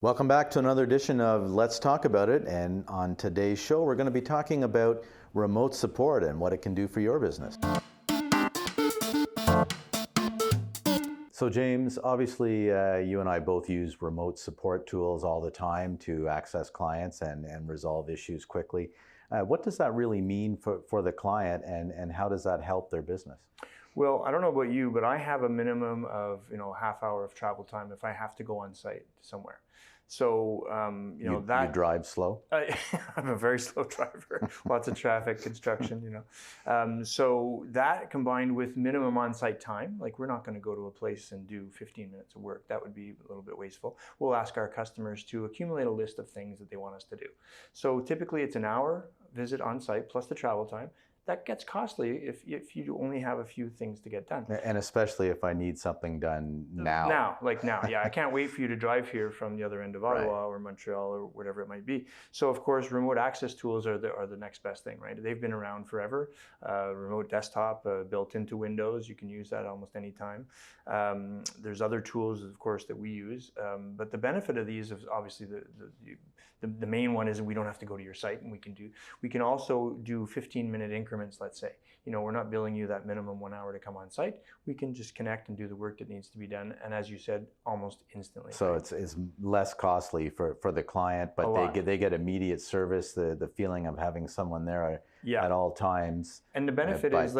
Welcome back to another edition of Let's Talk About It. And on today's show, we're going to be talking about remote support and what it can do for your business. So James, obviously you and I both use remote support tools all the time to access clients and resolve issues quickly. What does that really mean for the client, and how does that help their business? Well, I don't know about you, but I have a minimum of half hour of travel time if I have to go on site somewhere. So You drive slow? I'm a very slow driver. Lots of traffic, construction. So that combined with minimum on-site time, like we're not going to go to a place and do 15 minutes of work. That would be a little bit wasteful. We'll ask our customers to accumulate a list of things that they want us to do. So typically it's an hour visit on site plus the travel time. That gets costly if you only have a few things to get done. And especially if I need something done now. Now. Yeah, I can't wait for you to drive here from the other end of Ottawa or Montreal or whatever it might be. So of course, remote access tools are the next best thing, right? They've been around forever. Remote desktop built into Windows. You can use that almost any time. There's other tools, of course, that we use. But the benefit of these is obviously the main one is we don't have to go to your site, and we can also do 15-minute increments, let's say. We're not billing you that minimum 1 hour to come on site. We can just connect and do the work that needs to be done, and as you said, almost instantly. So it's less costly for the client, but they get immediate service, the feeling of having someone there at all times. And the benefit is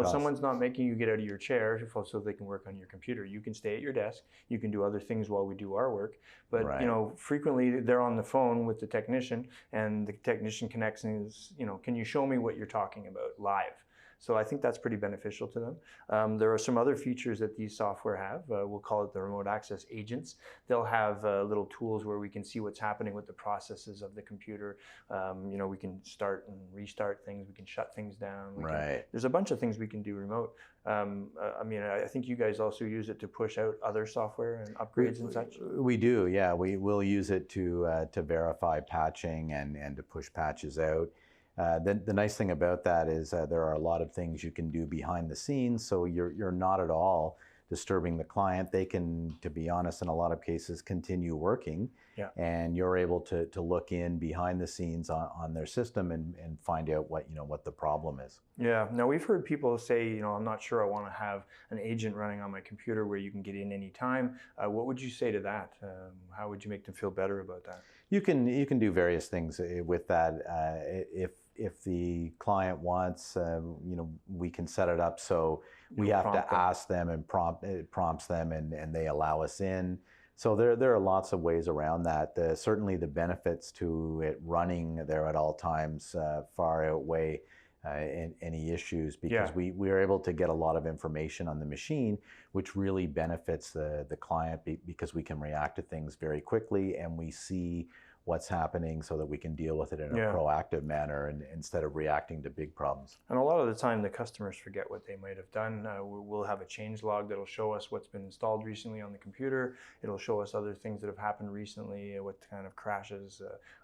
someone's not making you get out of your chair so they can work on your computer. You can stay at your desk. You can do other things while we do our work. But frequently they're on the phone with the technician, and the technician connects and is, can you show me what you're talking about live? So I think that's pretty beneficial to them. There are some other features that these software have. We'll call it the remote access agents. They'll have little tools where we can see what's happening with the processes of the computer. We can start and restart things. We can shut things down. There's a bunch of things we can do remote. I think you guys also use it to push out other software and upgrades and such. We do, yeah. We will use it to verify patching and to push patches out. The nice thing about that is there are a lot of things you can do behind the scenes, so you're not at all disturbing the client. They can, to be honest, in a lot of cases, continue working, and you're able to look in behind the scenes on their system and find out what the problem is. Yeah. Now we've heard people say, I'm not sure I want to have an agent running on my computer where you can get in anytime. What would you say to that? How would you make them feel better about that? You can do various things with that. If the client wants, we can set it up so we have to ask them, and it prompts them, and they allow us in. So there are lots of ways around that. Certainly the benefits to it running there at all times far outweigh any issues, because we are able to get a lot of information on the machine, which really benefits the client because we can react to things very quickly, and we see what's happening so that we can deal with it in a proactive manner instead of reacting to big problems. And a lot of the time the customers forget what they might have done. We'll have a change log that'll show us what's been installed recently on the computer. It'll show us other things that have happened recently, what kind of crashes.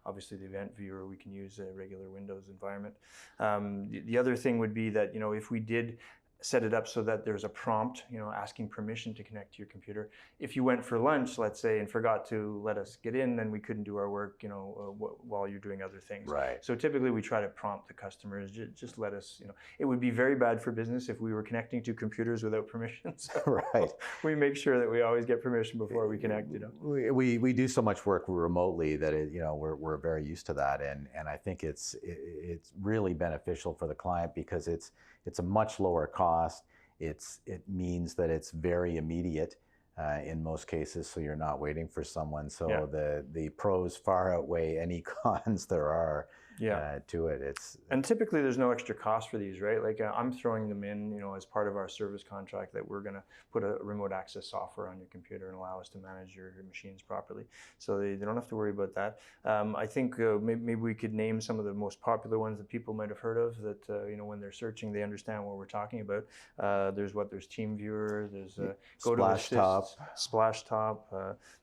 Obviously the event viewer, we can use a regular Windows environment. The other thing would be that, if we did set it up so that there's a prompt, asking permission to connect to your computer. If you went for lunch, let's say, and forgot to let us get in, then we couldn't do our work, while you're doing other things. Right. So typically we try to prompt the customers, just let us, it would be very bad for business if we were connecting to computers without permission. So we make sure that we always get permission before we connect, We do so much work remotely that we're very used to that, and I think it's really beneficial for the client because it's a much lower cost. It means that it's very immediate in most cases, so you're not waiting for someone. So the pros far outweigh any cons there are to it. And typically there's no extra cost for these, right? Like I'm throwing them in, as part of our service contract, that we're going to put a remote access software on your computer and allow us to manage your machines properly. So they don't have to worry about that. I think maybe we could name some of the most popular ones that people might have heard of that, when they're searching, they understand what we're talking about. There's TeamViewer, there's SplashTop.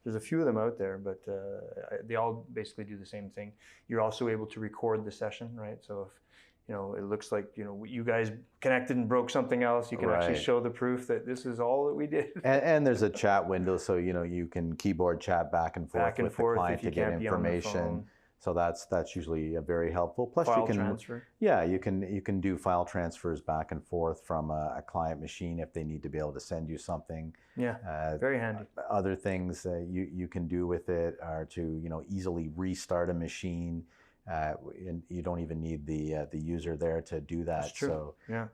There's a few of them out there, but they all basically do the same thing. You're also able to record the session, right? So it looks like, you guys connected and broke something else. You can actually show the proof that this is all that we did. And there's a chat window, so you can keyboard chat back and forth with the client to get information. So that's usually very helpful. Plus, file transfer. Yeah, you can do file transfers back and forth from a client machine if they need to be able to send you something. Yeah, very handy. Other things you can do with it are to easily restart a machine. And you don't even need the user there to do that. That's true. So yeah,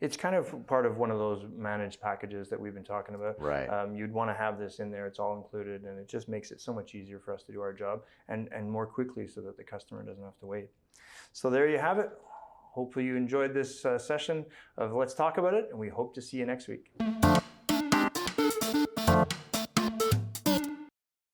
it's kind of part of one of those managed packages that we've been talking about. Right. You'd want to have this in there. It's all included, and it just makes it so much easier for us to do our job and more quickly, so that the customer doesn't have to wait. So there you have it. Hopefully you enjoyed this session of Let's Talk About It, and we hope to see you next week.